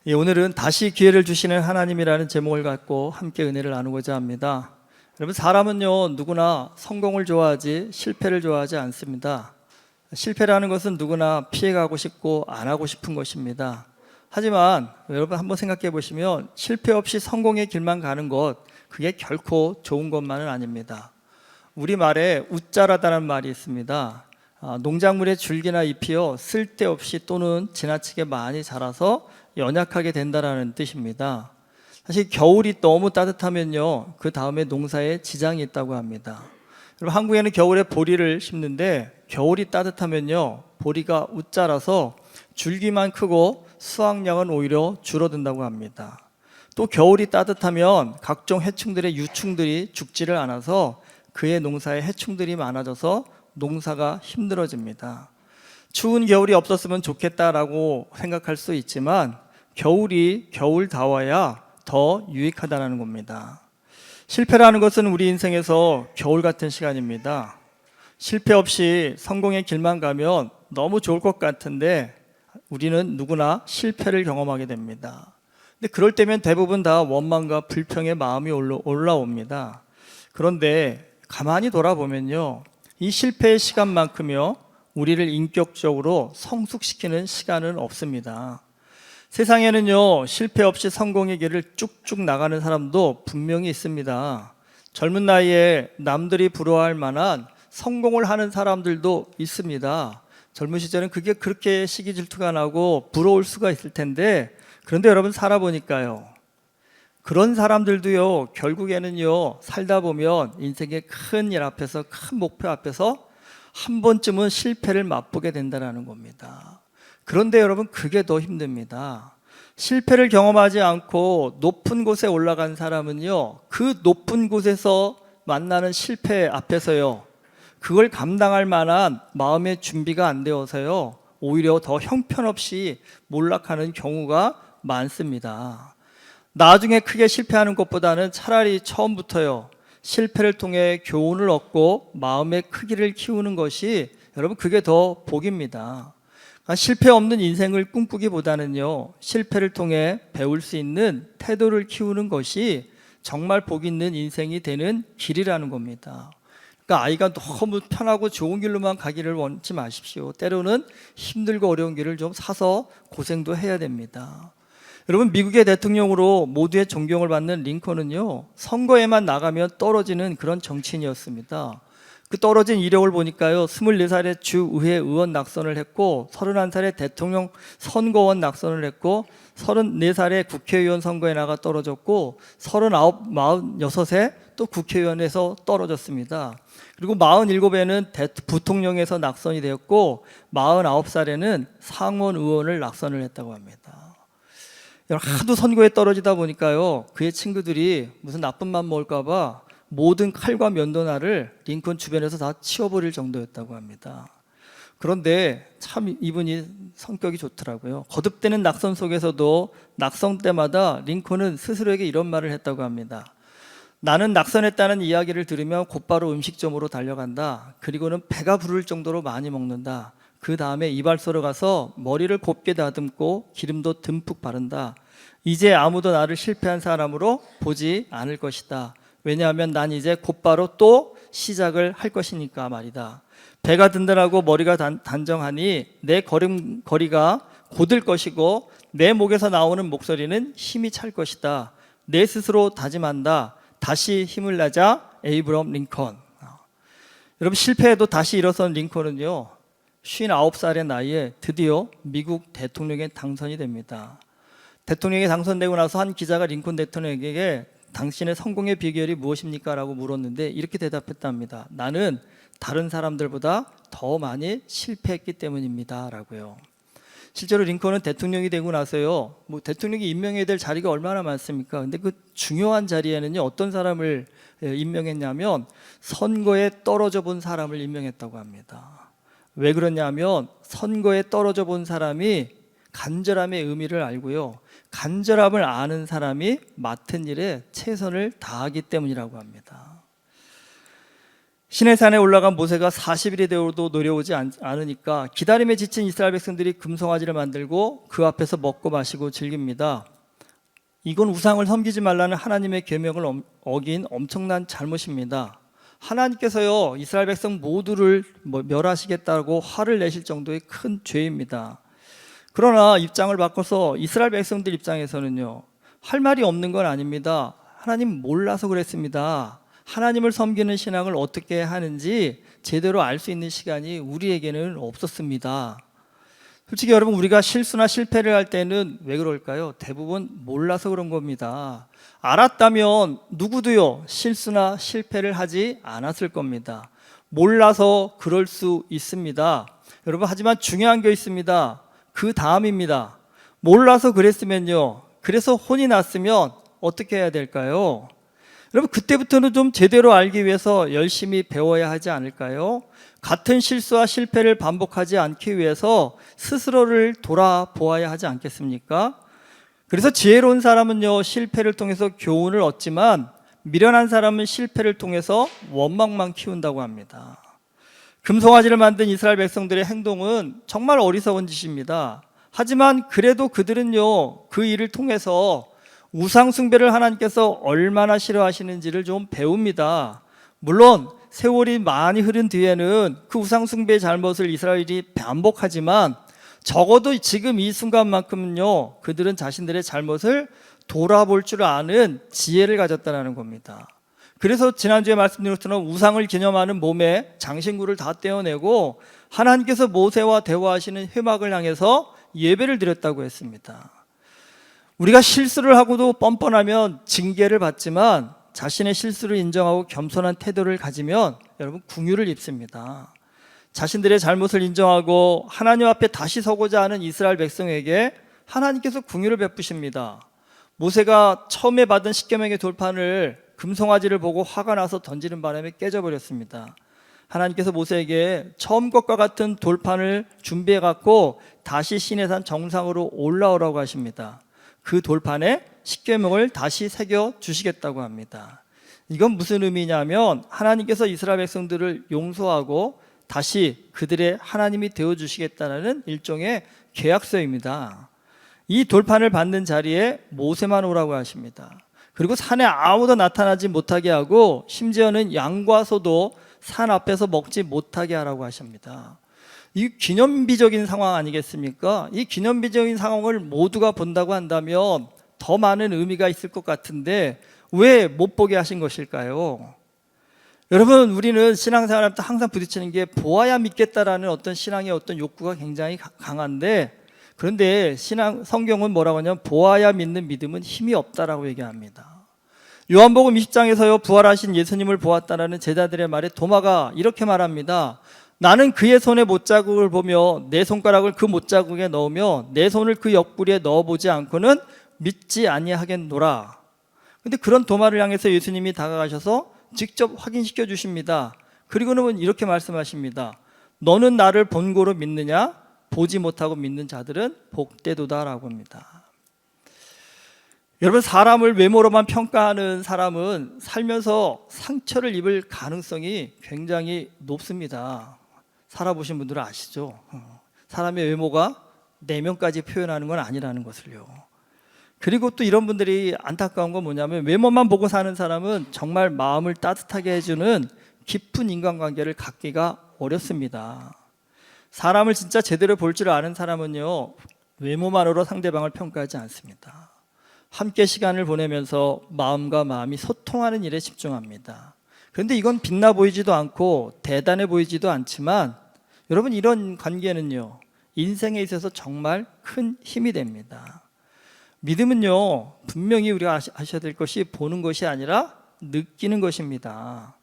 오늘은 다시 기회를 주시는 하나님이라는 제목을 갖고 함께 은혜를 나누고자 합니다. 여러분, 사람은요 누구나 성공을 좋아하지 실패를 좋아하지 않습니다. 실패라는 것은 누구나 피해가고 싶고 안 하고 싶은 것입니다. 하지만 여러분 한번 생각해 보시면 실패 없이 성공의 길만 가는 것, 그게 결코 좋은 것만은 아닙니다. 우리말에 웃자라다는 말이 있습니다. 농작물의 줄기나 잎이요 쓸데없이 또는 지나치게 많이 자라서 연약하게 된다라는 뜻입니다. 사실 겨울이 너무 따뜻하면요 그 다음에 농사에 지장이 있다고 합니다. 여러분, 한국에는 겨울에 보리를 심는데 겨울이 따뜻하면요 보리가 웃자라서 줄기만 크고 수확량은 오히려 줄어든다고 합니다. 또 겨울이 따뜻하면 각종 해충들의 유충들이 죽지를 않아서 그의 농사에 해충들이 많아져서 농사가 힘들어집니다. 추운 겨울이 없었으면 좋겠다라고 생각할 수 있지만 겨울이 겨울다워야 더 유익하다는 겁니다. 실패라는 것은 우리 인생에서 겨울 같은 시간입니다. 실패 없이 성공의 길만 가면 너무 좋을 것 같은데 우리는 누구나 실패를 경험하게 됩니다. 근데 그럴 때면 대부분 다 원망과 불평의 마음이 올라옵니다. 그런데 가만히 돌아보면요 이 실패의 시간만큼요 우리를 인격적으로 성숙시키는 시간은 없습니다. 세상에는요 실패 없이 성공의 길을 쭉쭉 나가는 사람도 분명히 있습니다. 젊은 나이에 남들이 부러워할 만한 성공을 하는 사람들도 있습니다. 젊은 시절은 그게 그렇게 시기 질투가 나고 부러울 수가 있을 텐데, 그런데 여러분 살아보니까요 그런 사람들도요 결국에는요 살다 보면 인생의 큰 일 앞에서, 큰 목표 앞에서 한 번쯤은 실패를 맛보게 된다는 겁니다. 그런데 여러분 그게 더 힘듭니다. 실패를 경험하지 않고 높은 곳에 올라간 사람은요 그 높은 곳에서 만나는 실패 앞에서요 그걸 감당할 만한 마음의 준비가 안 되어서요 오히려 더 형편없이 몰락하는 경우가 많습니다. 나중에 크게 실패하는 것보다는 차라리 처음부터요 실패를 통해 교훈을 얻고 마음의 크기를 키우는 것이, 여러분 그게 더 복입니다. 실패 없는 인생을 꿈꾸기보다는요 실패를 통해 배울 수 있는 태도를 키우는 것이 정말 복 있는 인생이 되는 길이라는 겁니다. 그러니까 아이가 너무 편하고 좋은 길로만 가기를 원치 마십시오. 때로는 힘들고 어려운 길을 좀 사서 고생도 해야 됩니다. 여러분, 미국의 대통령으로 모두의 존경을 받는 링컨은요 선거에만 나가면 떨어지는 그런 정치인이었습니다. 그 떨어진 이력을 보니까요 24살에 주의회 의원 낙선을 했고 31살에 대통령 선거원 낙선을 했고 34살에 국회의원 선거에 나가 떨어졌고 46에 또 국회의원에서 떨어졌습니다. 그리고 47에는 부통령에서 낙선이 되었고 49살에는 상원 의원을 낙선을 했다고 합니다. 하도 선거에 떨어지다 보니까요 그의 친구들이 무슨 나쁜 맘 먹을까 봐 모든 칼과 면도날을 링컨 주변에서 다 치워버릴 정도였다고 합니다. 그런데 참 이분이 성격이 좋더라고요. 거듭되는 낙선 속에서도 낙선 때마다 링컨은 스스로에게 이런 말을 했다고 합니다. 나는 낙선했다는 이야기를 들으면 곧바로 음식점으로 달려간다. 그리고는 배가 부를 정도로 많이 먹는다. 그 다음에 이발소로 가서 머리를 곱게 다듬고 기름도 듬뿍 바른다. 이제 아무도 나를 실패한 사람으로 보지 않을 것이다. 왜냐하면 난 이제 곧바로 또 시작을 할 것이니까 말이다. 배가 든든하고 머리가 단정하니 내 걸음걸이가 곧을 것이고 내 목에서 나오는 목소리는 힘이 찰 것이다. 내 스스로 다짐한다. 다시 힘을 내자. 에이브럼 링컨. 여러분, 실패해도 다시 일어선 링컨은요 59살의 나이에 드디어 미국 대통령에 당선이 됩니다. 대통령에 당선되고 나서 한 기자가 링컨 대통령에게 당신의 성공의 비결이 무엇입니까? 라고 물었는데 이렇게 대답했답니다. 나는 다른 사람들보다 더 많이 실패했기 때문입니다. 라고요. 실제로 링컨은 대통령이 되고 나서요 대통령이 임명해야 될 자리가 얼마나 많습니까? 근데 그 중요한 자리에는요 어떤 사람을 임명했냐면 선거에 떨어져 본 사람을 임명했다고 합니다. 왜 그러냐면 선거에 떨어져 본 사람이 간절함의 의미를 알고요 간절함을 아는 사람이 맡은 일에 최선을 다하기 때문이라고 합니다. 시내산에 올라간 모세가 40일이 되어도 노려오지 않으니까 기다림에 지친 이스라엘 백성들이 금송아지를 만들고 그 앞에서 먹고 마시고 즐깁니다. 이건 우상을 섬기지 말라는 하나님의 계명을 어긴 엄청난 잘못입니다. 하나님께서요, 이스라엘 백성 모두를 멸하시겠다고 화를 내실 정도의 큰 죄입니다. 그러나 입장을 바꿔서 이스라엘 백성들 입장에서는요, 할 말이 없는 건 아닙니다. 하나님 몰라서 그랬습니다. 하나님을 섬기는 신앙을 어떻게 하는지 제대로 알 수 있는 시간이 우리에게는 없었습니다. 솔직히 여러분, 우리가 실수나 실패를 할 때는 왜 그럴까요? 대부분 몰라서 그런 겁니다. 알았다면 누구도요, 실수나 실패를 하지 않았을 겁니다. 몰라서 그럴 수 있습니다. 여러분, 하지만 중요한 게 있습니다. 그 다음입니다. 몰라서 그랬으면요, 그래서 혼이 났으면 어떻게 해야 될까요? 여러분, 그때부터는 좀 제대로 알기 위해서 열심히 배워야 하지 않을까요? 같은 실수와 실패를 반복하지 않기 위해서 스스로를 돌아보아야 하지 않겠습니까? 그래서 지혜로운 사람은요, 실패를 통해서 교훈을 얻지만 미련한 사람은 실패를 통해서 원망만 키운다고 합니다. 금송아지를 만든 이스라엘 백성들의 행동은 정말 어리석은 짓입니다. 하지만 그래도 그들은요, 그 일을 통해서 우상 숭배를 하나님께서 얼마나 싫어하시는지를 좀 배웁니다. 물론 세월이 많이 흐른 뒤에는 그 우상 숭배의 잘못을 이스라엘이 반복하지만 적어도 지금 이 순간만큼은요, 그들은 자신들의 잘못을 돌아볼 줄 아는 지혜를 가졌다는 겁니다. 그래서 지난주에 말씀드린 것처럼 우상을 기념하는 몸에 장신구를 다 떼어내고 하나님께서 모세와 대화하시는 회막을 향해서 예배를 드렸다고 했습니다. 우리가 실수를 하고도 뻔뻔하면 징계를 받지만 자신의 실수를 인정하고 겸손한 태도를 가지면 여러분 긍휼을 입습니다. 자신들의 잘못을 인정하고 하나님 앞에 다시 서고자 하는 이스라엘 백성에게 하나님께서 긍휼을 베푸십니다. 모세가 처음에 받은 십계명의 돌판을 금송아지를 보고 화가 나서 던지는 바람에 깨져버렸습니다. 하나님께서 모세에게 처음 것과 같은 돌판을 준비해 갖고 다시 시내산 정상으로 올라오라고 하십니다. 그 돌판에 십계명을 다시 새겨 주시겠다고 합니다. 이건 무슨 의미냐면 하나님께서 이스라엘 백성들을 용서하고 다시 그들의 하나님이 되어 주시겠다는 일종의 계약서입니다. 이 돌판을 받는 자리에 모세만 오라고 하십니다. 그리고 산에 아무도 나타나지 못하게 하고 심지어는 양과 소도 산 앞에서 먹지 못하게 하라고 하십니다. 이 기념비적인 상황 아니겠습니까? 이 기념비적인 상황을 모두가 본다고 한다면 더 많은 의미가 있을 것 같은데 왜 못 보게 하신 것일까요? 여러분, 우리는 신앙생활할 때 항상 부딪히는 게 보아야 믿겠다라는 어떤 신앙의 어떤 욕구가 굉장히 강한데, 그런데 성경은 뭐라고 하냐면 보아야 믿는 믿음은 힘이 없다라고 얘기합니다. 요한복음 20장에서요, 부활하신 예수님을 보았다라는 제자들의 말에 도마가 이렇게 말합니다. 나는 그의 손에 못자국을 보며 내 손가락을 그 못자국에 넣으며 내 손을 그 옆구리에 넣어보지 않고는 믿지 아니하겠노라. 근데 그런 도마를 향해서 예수님이 다가가셔서 직접 확인시켜 주십니다. 그리고는 이렇게 말씀하십니다. 너는 나를 본고로 믿느냐? 보지 못하고 믿는 자들은 복되도다라고 합니다. 여러분, 사람을 외모로만 평가하는 사람은 살면서 상처를 입을 가능성이 굉장히 높습니다. 살아보신 분들은 아시죠? 사람의 외모가 내면까지 표현하는 건 아니라는 것을요. 그리고 또 이런 분들이 안타까운 건 뭐냐면 외모만 보고 사는 사람은 정말 마음을 따뜻하게 해주는 깊은 인간관계를 갖기가 어렵습니다. 사람을 진짜 제대로 볼 줄 아는 사람은요, 외모만으로 상대방을 평가하지 않습니다. 함께 시간을 보내면서 마음과 마음이 소통하는 일에 집중합니다. 그런데 이건 빛나 보이지도 않고 대단해 보이지도 않지만 여러분, 이런 관계는요, 인생에 있어서 정말 큰 힘이 됩니다. 믿음은요, 분명히 우리가 아셔야 될 것이 보는 것이 아니라 느끼는 것입니다.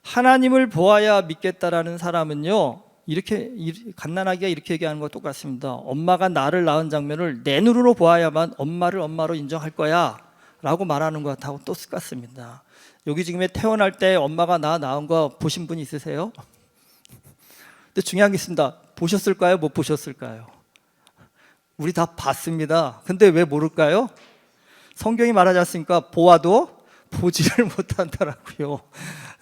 하나님을 보아야 믿겠다라는 사람은요, 이렇게 갓난아기가 이렇게 얘기하는 것 똑같습니다. 엄마가 나를 낳은 장면을 내 눈으로 보아야만 엄마를 엄마로 인정할 거야 라고 말하는 것하고 똑같습니다. 여기 지금 태어날 때 엄마가 나 낳은 거 보신 분 있으세요? 근데 중요한 게 있습니다. 보셨을까요? 못 보셨을까요? 우리 다 봤습니다. 근데 왜 모를까요? 성경이 말하지 않습니까? 보아도 보지를 못한다라고요.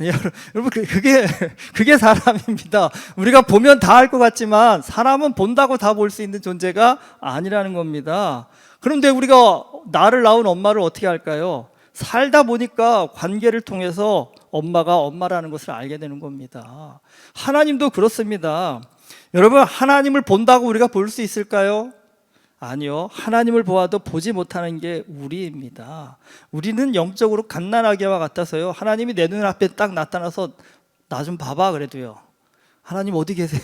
여러분, 그게 사람입니다. 우리가 보면 다 알 것 같지만 사람은 본다고 다 볼 수 있는 존재가 아니라는 겁니다. 그런데 우리가 나를 낳은 엄마를 어떻게 할까요? 살다 보니까 관계를 통해서 엄마가 엄마라는 것을 알게 되는 겁니다. 하나님도 그렇습니다. 여러분, 하나님을 본다고 우리가 볼 수 있을까요? 아니요. 하나님을 보아도 보지 못하는 게 우리입니다. 우리는 영적으로 갓난아기와 같아서요, 하나님이 내 눈앞에 딱 나타나서 나 좀 봐봐 그래도요, 하나님 어디 계세요?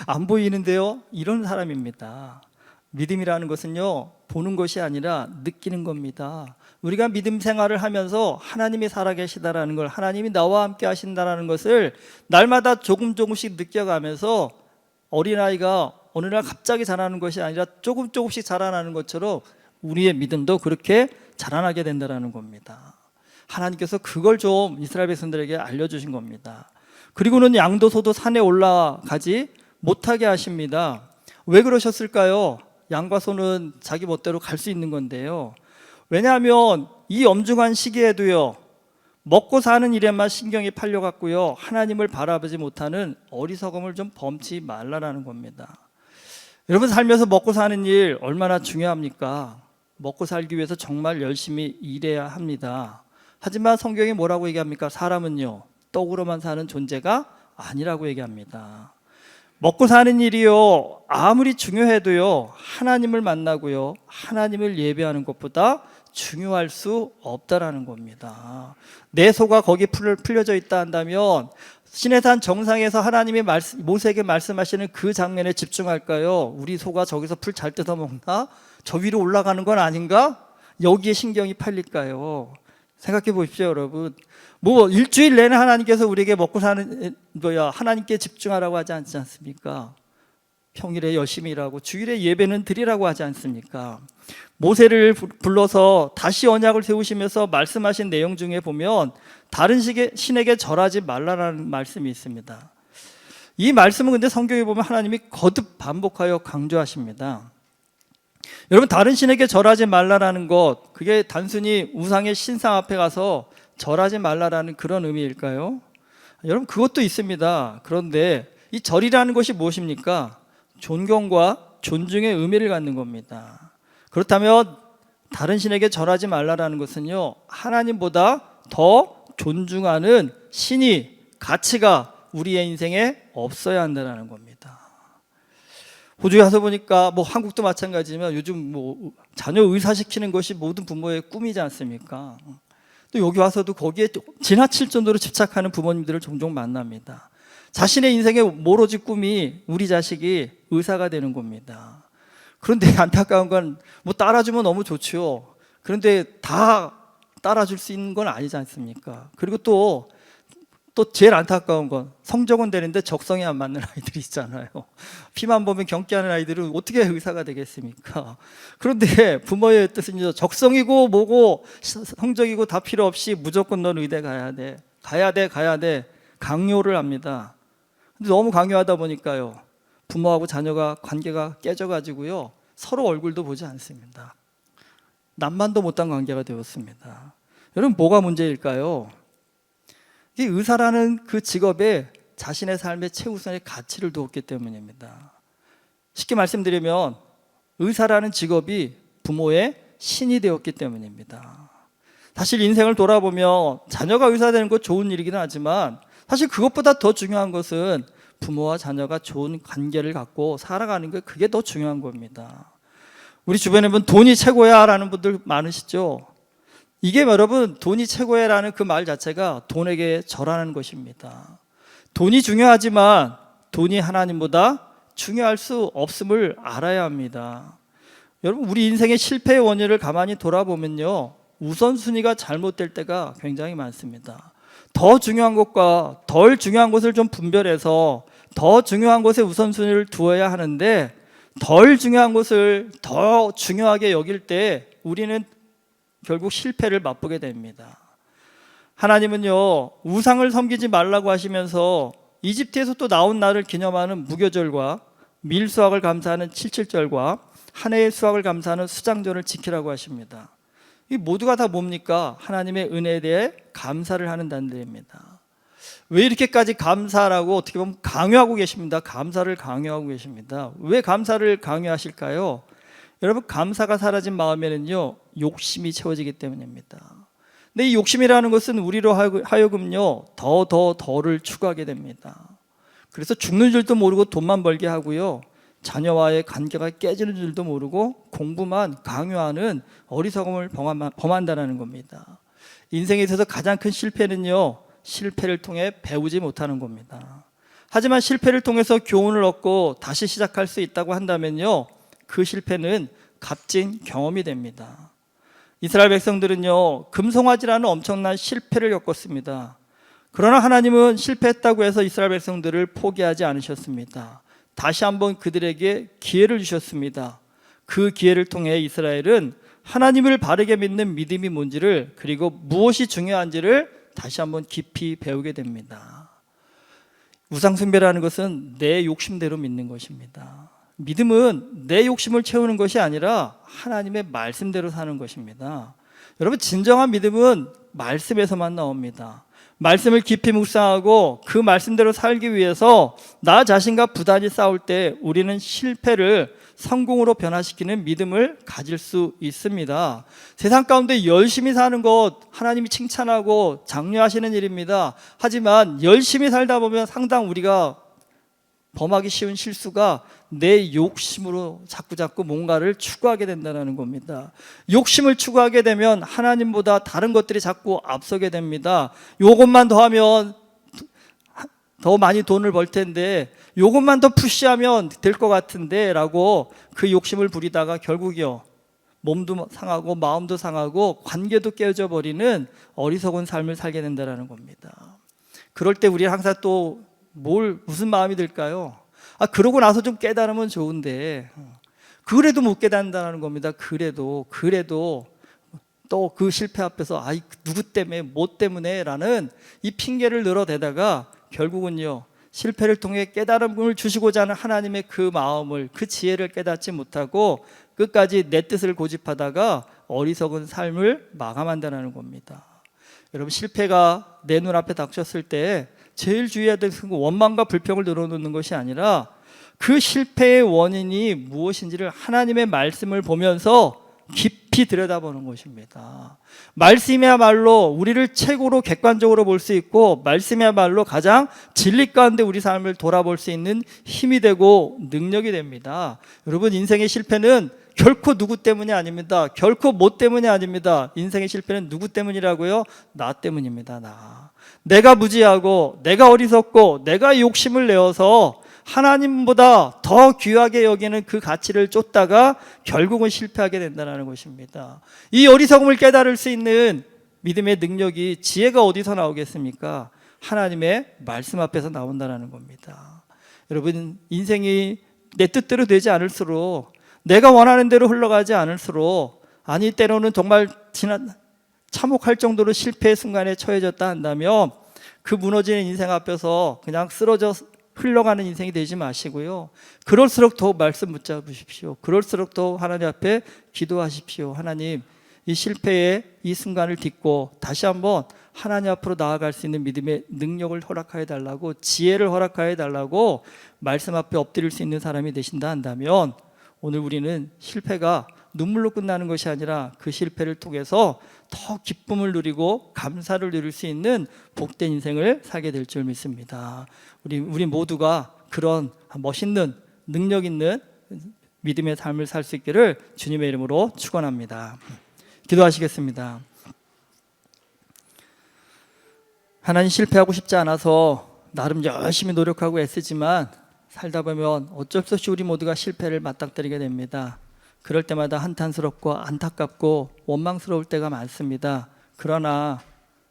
안 보이는데요? 이런 사람입니다. 믿음이라는 것은요, 보는 것이 아니라 느끼는 겁니다. 우리가 믿음 생활을 하면서 하나님이 살아계시다라는 걸, 하나님이 나와 함께 하신다라는 것을 날마다 조금씩 느껴가면서 어린아이가 어느 날 갑자기 자라는 것이 아니라 조금씩 자라나는 것처럼 우리의 믿음도 그렇게 자라나게 된다는 겁니다. 하나님께서 그걸 좀 이스라엘 백성들에게 알려주신 겁니다. 그리고는 양도 소도 산에 올라가지 못하게 하십니다. 왜 그러셨을까요? 양과 소는 자기 멋대로 갈 수 있는 건데요, 왜냐하면 이 엄중한 시기에도요, 먹고 사는 일에만 신경이 팔려갔고요, 하나님을 바라보지 못하는 어리석음을 좀 범치 말라라는 겁니다. 여러분, 살면서 먹고 사는 일 얼마나 중요합니까? 먹고 살기 위해서 정말 열심히 일해야 합니다. 하지만 성경이 뭐라고 얘기합니까? 사람은요, 떡으로만 사는 존재가 아니라고 얘기합니다. 먹고 사는 일이요, 아무리 중요해도요, 하나님을 만나고요, 하나님을 예배하는 것보다 중요할 수 없다라는 겁니다. 내 소가 거기 풀려져 있다 한다면 시내산 정상에서 하나님이 모세에게 말씀하시는 그 장면에 집중할까요? 우리 소가 저기서 풀 잘 뜯어 먹나? 저 위로 올라가는 건 아닌가? 여기에 신경이 팔릴까요? 생각해 보십시오, 여러분. 일주일 내내 하나님께서 우리에게 먹고 사는 하나님께 집중하라고 하지 않지 않습니까? 평일에 열심히 일하고 주일에 예배는 드리라고 하지 않습니까? 모세를 불러서 다시 언약을 세우시면서 말씀하신 내용 중에 보면 다른 신에게 절하지 말라라는 말씀이 있습니다. 이 말씀은 근데 성경에 보면 하나님이 거듭 반복하여 강조하십니다. 여러분, 다른 신에게 절하지 말라라는 것, 그게 단순히 우상의 신상 앞에 가서 절하지 말라라는 그런 의미일까요? 여러분, 그것도 있습니다. 그런데 이 절이라는 것이 무엇입니까? 존경과 존중의 의미를 갖는 겁니다. 그렇다면 다른 신에게 절하지 말라라는 것은요, 하나님보다 더 존중하는 신이, 가치가 우리의 인생에 없어야 한다는 겁니다. 호주에 가서 보니까 한국도 마찬가지지만 요즘 자녀 의사시키는 것이 모든 부모의 꿈이지 않습니까? 또 여기 와서도 거기에 지나칠 정도로 집착하는 부모님들을 종종 만납니다. 자신의 인생의 모로지 꿈이 우리 자식이 의사가 되는 겁니다. 그런데 안타까운 건 따라주면 너무 좋죠. 그런데 다 따라줄 수 있는 건 아니지 않습니까? 그리고 또 제일 안타까운 건 성적은 되는데 적성에 안 맞는 아이들이 있잖아요. 피만 보면 경기하는 아이들은 어떻게 의사가 되겠습니까? 그런데 부모의 뜻은 적성이고 뭐고 성적이고 다 필요 없이 무조건 넌 의대 가야 돼 강요를 합니다. 근데 너무 강요하다 보니까요, 부모하고 자녀가 관계가 깨져가지고요, 서로 얼굴도 보지 않습니다. 남만도 못한 관계가 되었습니다. 여러분, 뭐가 문제일까요? 이 의사라는 그 직업에 자신의 삶의 최우선의 가치를 두었기 때문입니다. 쉽게 말씀드리면 의사라는 직업이 부모의 신이 되었기 때문입니다. 사실 인생을 돌아보면 자녀가 의사 되는 것 좋은 일이긴 하지만 사실 그것보다 더 중요한 것은 부모와 자녀가 좋은 관계를 갖고 살아가는 게, 그게 더 중요한 겁니다. 우리 주변에 보면 돈이 최고야 라는 분들 많으시죠? 이게 여러분, 돈이 최고야라는 그 말 자체가 돈에게 절하는 것입니다. 돈이 중요하지만 돈이 하나님보다 중요할 수 없음을 알아야 합니다. 여러분, 우리 인생의 실패의 원인을 가만히 돌아보면요, 우선순위가 잘못될 때가 굉장히 많습니다. 더 중요한 것과 덜 중요한 것을 좀 분별해서 더 중요한 것에 우선순위를 두어야 하는데, 덜 중요한 것을 더 중요하게 여길 때 우리는 결국 실패를 맛보게 됩니다. 하나님은요, 우상을 섬기지 말라고 하시면서 이집트에서 또 나온 날을 기념하는 무교절과 밀수확을 감사하는 칠칠절과 한 해의 수확을 감사하는 수장절을 지키라고 하십니다. 이 모두가 다 뭡니까? 하나님의 은혜에 대해 감사를 하는 단들입니다. 왜 이렇게까지 감사라고 어떻게 보면 강요하고 계십니다. 감사를 강요하고 계십니다. 왜 감사를 강요하실까요? 여러분, 감사가 사라진 마음에는요, 욕심이 채워지기 때문입니다. 근데 이 욕심이라는 것은 우리로 하여금요, 더를 추구하게 됩니다. 그래서 죽는 줄도 모르고 돈만 벌게 하고요, 자녀와의 관계가 깨지는 줄도 모르고 공부만 강요하는 어리석음을 범한다는 겁니다. 인생에 있어서 가장 큰 실패는요, 실패를 통해 배우지 못하는 겁니다. 하지만 실패를 통해서 교훈을 얻고 다시 시작할 수 있다고 한다면요, 그 실패는 값진 경험이 됩니다. 이스라엘 백성들은요, 금송아지라는 엄청난 실패를 겪었습니다. 그러나 하나님은 실패했다고 해서 이스라엘 백성들을 포기하지 않으셨습니다. 다시 한번 그들에게 기회를 주셨습니다. 그 기회를 통해 이스라엘은 하나님을 바르게 믿는 믿음이 뭔지를, 그리고 무엇이 중요한지를 다시 한번 깊이 배우게 됩니다. 우상 숭배라는 것은 내 욕심대로 믿는 것입니다. 믿음은 내 욕심을 채우는 것이 아니라 하나님의 말씀대로 사는 것입니다. 여러분, 진정한 믿음은 말씀에서만 나옵니다. 말씀을 깊이 묵상하고 그 말씀대로 살기 위해서 나 자신과 부단히 싸울 때 우리는 실패를 성공으로 변화시키는 믿음을 가질 수 있습니다. 세상 가운데 열심히 사는 것 하나님이 칭찬하고 장려하시는 일입니다. 하지만 열심히 살다 보면 상당 우리가 범하기 쉬운 실수가 내 욕심으로 자꾸 뭔가를 추구하게 된다는 겁니다. 욕심을 추구하게 되면 하나님보다 다른 것들이 자꾸 앞서게 됩니다. 요것만 더 하면 더 많이 돈을 벌 텐데, 요것만 더 푸시하면 될 것 같은데 라고 그 욕심을 부리다가 결국이요, 몸도 상하고 마음도 상하고 관계도 깨져 버리는 어리석은 삶을 살게 된다는 겁니다. 그럴 때 우리는 항상 또 무슨 마음이 들까요? 그러고 나서 좀 깨달으면 좋은데, 그래도 못 깨닫는다는 겁니다. 그래도 또 그 실패 앞에서 누구 때문에, 뭐 때문에 라는 이 핑계를 늘어대다가 결국은요, 실패를 통해 깨달음을 주시고자 하는 하나님의 그 마음을, 그 지혜를 깨닫지 못하고 끝까지 내 뜻을 고집하다가 어리석은 삶을 마감한다는 겁니다. 여러분, 실패가 내 눈앞에 닥쳤을 때 제일 주의해야 될 것은 원망과 불평을 늘어놓는 것이 아니라 그 실패의 원인이 무엇인지를 하나님의 말씀을 보면서 깊이 들여다보는 것입니다. 말씀이야말로 우리를 최고로 객관적으로 볼 수 있고, 말씀이야말로 가장 진리 가운데 우리 삶을 돌아볼 수 있는 힘이 되고 능력이 됩니다. 여러분, 인생의 실패는 결코 누구 때문이 아닙니다. 결코 뭐 때문이 아닙니다. 인생의 실패는 누구 때문이라고요? 나 때문입니다. 내가 무지하고 내가 어리석고 내가 욕심을 내어서 하나님보다 더 귀하게 여기는 그 가치를 쫓다가 결국은 실패하게 된다는 것입니다. 이 어리석음을 깨달을 수 있는 믿음의 능력이, 지혜가 어디서 나오겠습니까? 하나님의 말씀 앞에서 나온다는 겁니다. 여러분, 인생이 내 뜻대로 되지 않을수록, 내가 원하는 대로 흘러가지 않을수록, 때로는 정말 참혹할 정도로 실패의 순간에 처해졌다 한다면 그 무너지는 인생 앞에서 그냥 쓰러져 흘러가는 인생이 되지 마시고요, 그럴수록 더 말씀 붙잡으십시오. 그럴수록 더 하나님 앞에 기도하십시오. 하나님, 이 실패의 이 순간을 딛고 다시 한번 하나님 앞으로 나아갈 수 있는 믿음의 능력을 허락하여 달라고, 지혜를 허락하여 달라고 말씀 앞에 엎드릴 수 있는 사람이 되신다 한다면, 오늘 우리는 실패가 눈물로 끝나는 것이 아니라 그 실패를 통해서 더 기쁨을 누리고 감사를 누릴 수 있는 복된 인생을 살게 될 줄 믿습니다. 우리 모두가 그런 멋있는 능력 있는 믿음의 삶을 살 수 있기를 주님의 이름으로 축원합니다. 기도하시겠습니다. 하나님, 실패하고 싶지 않아서 나름 열심히 노력하고 애쓰지만 살다 보면 어쩔 수 없이 우리 모두가 실패를 맞닥뜨리게 됩니다. 그럴 때마다 한탄스럽고 안타깝고 원망스러울 때가 많습니다. 그러나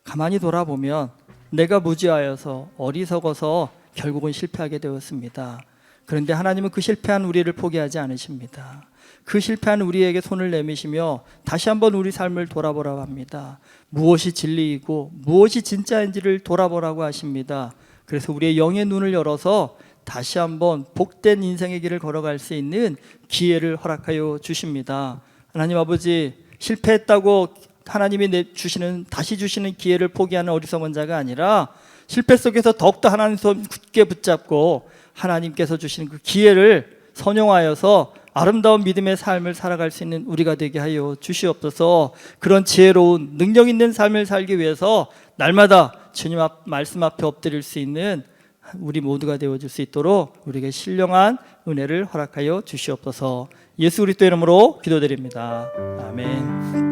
가만히 돌아보면 내가 무지하여서 어리석어서 결국은 실패하게 되었습니다. 그런데 하나님은 그 실패한 우리를 포기하지 않으십니다. 그 실패한 우리에게 손을 내미시며 다시 한번 우리 삶을 돌아보라고 합니다. 무엇이 진리이고 무엇이 진짜인지를 돌아보라고 하십니다. 그래서 우리의 영의 눈을 열어서 다시 한번 복된 인생의 길을 걸어갈 수 있는 기회를 허락하여 주십니다. 하나님 아버지, 실패했다고 하나님이 주시는 다시 주시는 기회를 포기하는 어리석은 자가 아니라 실패 속에서 더욱더 하나님 손 굳게 붙잡고 하나님께서 주시는 그 기회를 선용하여서 아름다운 믿음의 삶을 살아갈 수 있는 우리가 되게 하여 주시옵소서. 그런 지혜로운 능력 있는 삶을 살기 위해서 날마다 주님 말씀 앞에 엎드릴 수 있는 우리 모두가 되어줄 수 있도록 우리에게 신령한 은혜를 허락하여 주시옵소서. 예수 그리스도 이름으로 기도드립니다. 아멘.